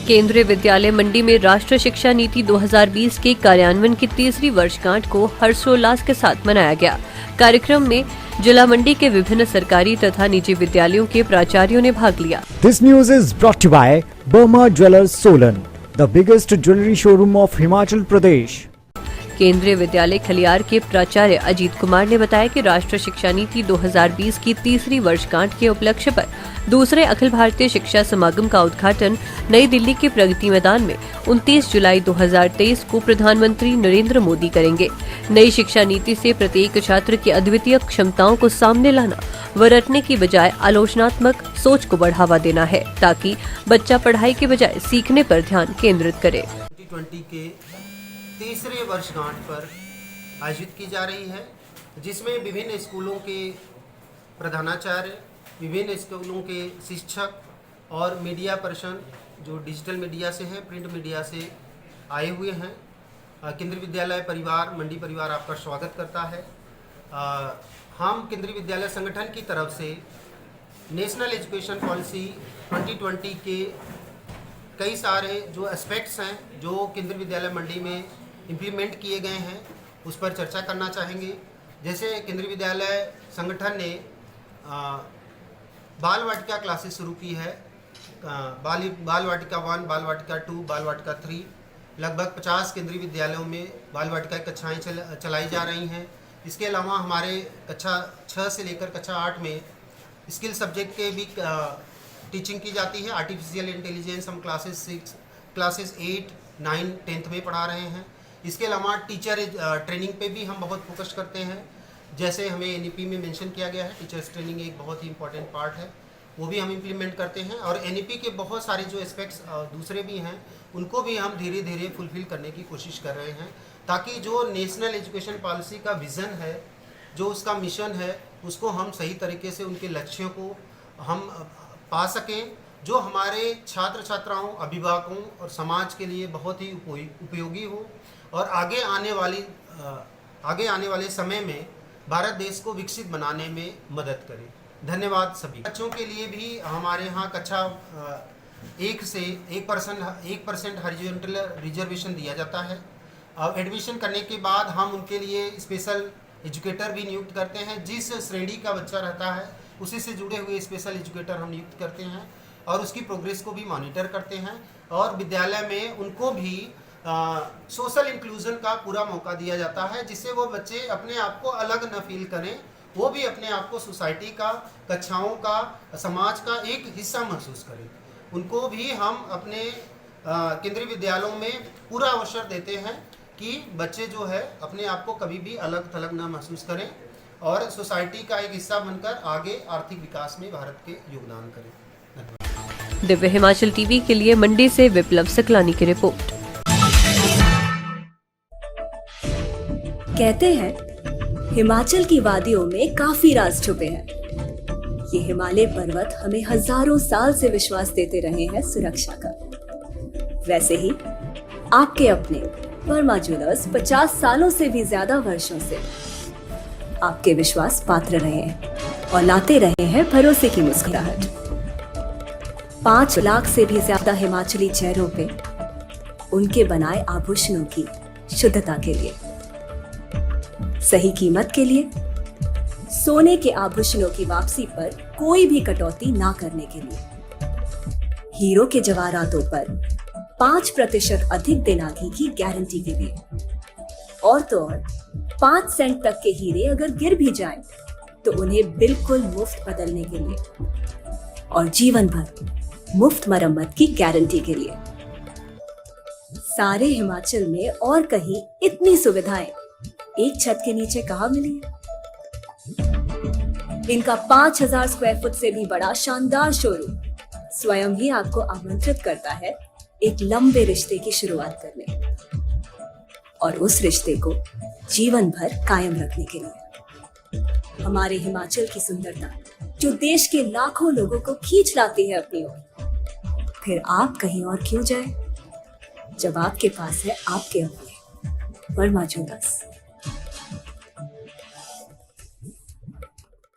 केंद्रीय विद्यालय मंडी में राष्ट्रीय शिक्षा नीति 2020 के कार्यान्वयन की तीसरी वर्षगांठ को हर्षोल्लास के साथ मनाया गया। कार्यक्रम में जिला मंडी के विभिन्न सरकारी तथा निजी विद्यालयों के प्राचार्यों ने भाग लिया। This news is brought to you by Burma Jewellers Solan, the biggest jewelry showroom of Himachal Pradesh. केंद्रीय विद्यालय खलियार के प्राचार्य अजीत कुमार ने बताया कि राष्ट्रीय शिक्षा नीति 2020 की तीसरी वर्षगांठ के उपलक्ष्य पर दूसरे अखिल भारतीय शिक्षा समागम का उद्घाटन नई दिल्ली के प्रगति मैदान में 29 जुलाई 2023 को प्रधानमंत्री नरेंद्र मोदी करेंगे। नई शिक्षा नीति से प्रत्येक छात्र की अद्वितीय क्षमताओं को सामने लाना व रटने की बजाय आलोचनात्मक सोच को बढ़ावा देना है, ताकि बच्चा पढ़ाई के बजाय सीखने पर ध्यान केंद्रित करे। 2020 के तीसरे वर्षगांठ पर आयोजित की जा रही है, जिसमें विभिन्न स्कूलों के प्रधानाचार्य, विभिन्न स्कूलों के शिक्षक और मीडिया पर्सन जो डिजिटल मीडिया से है, प्रिंट मीडिया से आए हुए हैं। केंद्रीय विद्यालय परिवार, मंडी परिवार आपका स्वागत करता है। हम केंद्रीय विद्यालय संगठन की तरफ से नेशनल एजुकेशन पॉलिसी 2020 के कई सारे जो एस्पेक्ट्स हैं जो केंद्रीय विद्यालय मंडी में इम्प्लीमेंट किए गए हैं, उस पर चर्चा करना चाहेंगे। जैसे केंद्रीय विद्यालय संगठन ने बाल वाटिका क्लासेस शुरू की है। बाल वाटिका 1, बाल वाटिका 2, बाल वाटिका 3, लगभग 50 केंद्रीय विद्यालयों में बाल वाटिका कक्षाएँ चलाई जा रही हैं। इसके अलावा हमारे कक्षा 6 से लेकर कक्षा 8 में स्किल सब्जेक्ट के भी टीचिंग की जाती है। आर्टिफिशियल इंटेलिजेंस हम क्लासेस 8, 9, 10th में पढ़ा रहे हैं। इसके अलावा टीचर ट्रेनिंग पे भी हम बहुत फोकस करते हैं। जैसे हमें एनईपी में मेंशन किया गया है, टीचर्स ट्रेनिंग एक बहुत ही इंपॉर्टेंट पार्ट है, वो भी हम इम्प्लीमेंट करते हैं। और एनईपी के बहुत सारे जो एस्पेक्ट्स दूसरे भी हैं, उनको भी हम धीरे धीरे फुलफिल करने की कोशिश कर रहे हैं, ताकि जो नेशनल एजुकेशन पॉलिसी का विज़न है, जो उसका मिशन है, उसको हम सही तरीके से उनके लक्ष्यों को हम पा सकें, जो हमारे छात्र छात्राओं, अभिभावकों और समाज के लिए बहुत ही उपयोगी हो और आगे आने वाले समय में भारत देश को विकसित बनाने में मदद करे। धन्यवाद सभी। बच्चों के लिए भी हमारे यहाँ कक्षा 1 से 1% हॉरिजॉन्टल रिजर्वेशन दिया जाता है। अब एडमिशन करने के बाद हम उनके लिए स्पेशल एजुकेटर भी नियुक्त करते हैं। जिस श्रेणी का बच्चा रहता है, उसी से जुड़े हुए स्पेशल एजुकेटर हम नियुक्त करते हैं और उसकी प्रोग्रेस को भी मॉनिटर करते हैं। और विद्यालय में उनको भी सोशल इंक्लूजन का पूरा मौका दिया जाता है, जिससे वो बच्चे अपने आप को अलग न फील करें, वो भी अपने आप को सोसाइटी का, कक्षाओं का, समाज का एक हिस्सा महसूस करें। उनको भी हम अपने केंद्रीय विद्यालयों में पूरा अवसर देते हैं कि बच्चे जो है अपने आप को कभी भी अलग थलग न महसूस करें और सोसाइटी का एक हिस्सा बनकर आगे आर्थिक विकास में भारत के योगदान करें। दिव्य हिमाचल टीवी के लिए मंडी से विप्लव सकलानी की रिपोर्ट। कहते हैं हिमाचल की वादियों में काफी राज छुपे हैं। ये हिमालय पर्वत हमें हजारों साल से विश्वास देते रहे हैं सुरक्षा का। वैसे ही आपके अपने वर्मा ज्वेलर्स 50 सालों से भी ज्यादा वर्षों से आपके विश्वास पात्र रहे हैं और लाते रहे हैं भरोसे की मुस्कुराहट। 5 लाख से भी ज्यादा हिमाचली चेहरों पे उनके बनाए आभूषणों की शुद्धता के लिए, सही कीमत के लिए, सोने के आभूषणों की वापसी पर कोई भी कटौती ना करने के लिए, हीरो के जवाहरातों पर 5% अधिक दिनागी की गारंटी के लिए, और तो और 5 सेंट तक के हीरे अगर गिर भी जाएं, तो उन्हें बिल्कुल मुफ्त बदलने के लिए, और जीवन भर मुफ्त मरम्मत की गारंटी के लिए। सारे हिमाचल में और कहीं इतनी सुविधाएं एक छत के नीचे कहाँ मिली है? इनका 5000 स्क्वायर फुट से भी बड़ा शानदार शोरूम स्वयं ही आपको आमंत्रित करता है एक लंबे रिश्ते की शुरुआत करने और उस रिश्ते को जीवन भर कायम रखने के लिए। हमारे हिमाचल की सुंदरता जो देश के लाखों लोगों को खींच लाती है अपनी ओर, फिर आप कहीं और क्यों जाए जब आपके पास है आपके अपने वर्मा ज्वेलर्स।